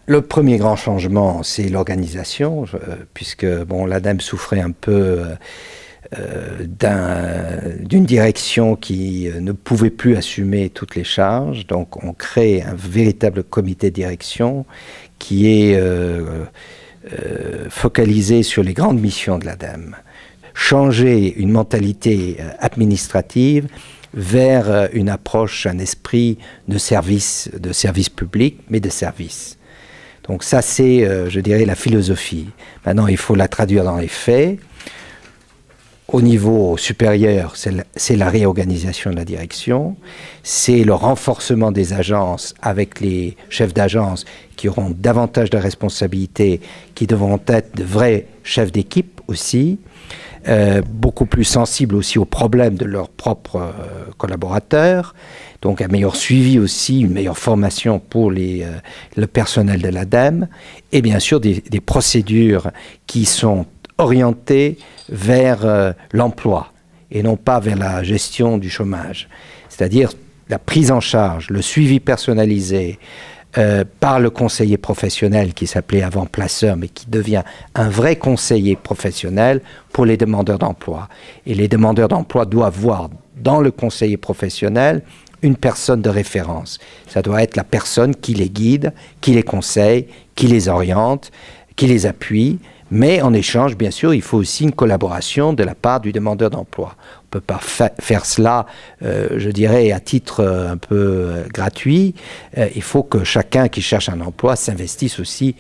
Le premier grand changement, c'est l'organisation, puisque l'ADEME souffrait un peu d'une direction qui ne pouvait plus assumer toutes les charges. Donc on crée un véritable comité de direction qui est focalisé sur les grandes missions de l'ADEME. Changer une mentalité administrative vers une approche, un esprit de service public, mais de service. Donc ça, c'est, je dirais, la philosophie. Maintenant, il faut la traduire dans les faits. Au niveau supérieur, c'est la réorganisation de la direction, c'est le renforcement des agences avec les chefs d'agence qui auront davantage de responsabilités, qui devront être de vrais chefs d'équipe aussi, beaucoup plus sensibles aussi aux problèmes de leurs propres collaborateurs. Donc un meilleur suivi aussi, une meilleure formation pour le personnel de l'ADEME, et bien sûr des procédures qui sont orientées vers l'emploi et non pas vers la gestion du chômage. C'est-à-dire la prise en charge, le suivi personnalisé par le conseiller professionnel qui s'appelait avant placeur mais qui devient un vrai conseiller professionnel pour les demandeurs d'emploi. Et les demandeurs d'emploi doivent voir dans le conseiller professionnel une personne de référence. Ça doit être la personne qui les guide, qui les conseille, qui les oriente, qui les appuie. Mais en échange, bien sûr, il faut aussi une collaboration de la part du demandeur d'emploi. On ne peut pas faire cela, je dirais, à titre un peu gratuit. Il faut que chacun qui cherche un emploi s'investisse aussi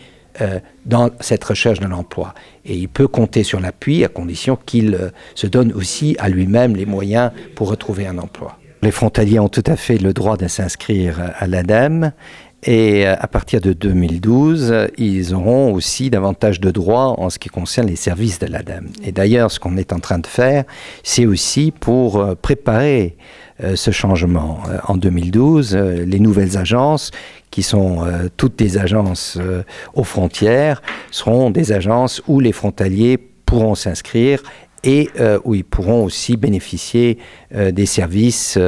dans cette recherche d'un emploi. Et il peut compter sur l'appui à condition qu'il se donne aussi à lui-même les moyens pour retrouver un emploi. Les frontaliers ont tout à fait le droit de s'inscrire à l'ADEME. Et à partir de 2012, ils auront aussi davantage de droits en ce qui concerne les services de l'ADEME. Et d'ailleurs, ce qu'on est en train de faire, c'est aussi pour préparer ce changement. En 2012, les nouvelles agences, qui sont toutes des agences aux frontières, seront des agences où les frontaliers pourront s'inscrire et où ils pourront aussi bénéficier des services,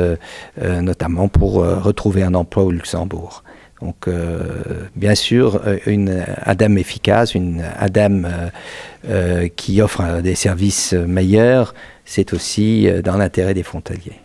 notamment pour retrouver un emploi au Luxembourg. Donc, bien sûr, une ADEME efficace, une ADEME qui offre des services meilleurs, c'est aussi dans l'intérêt des frontaliers.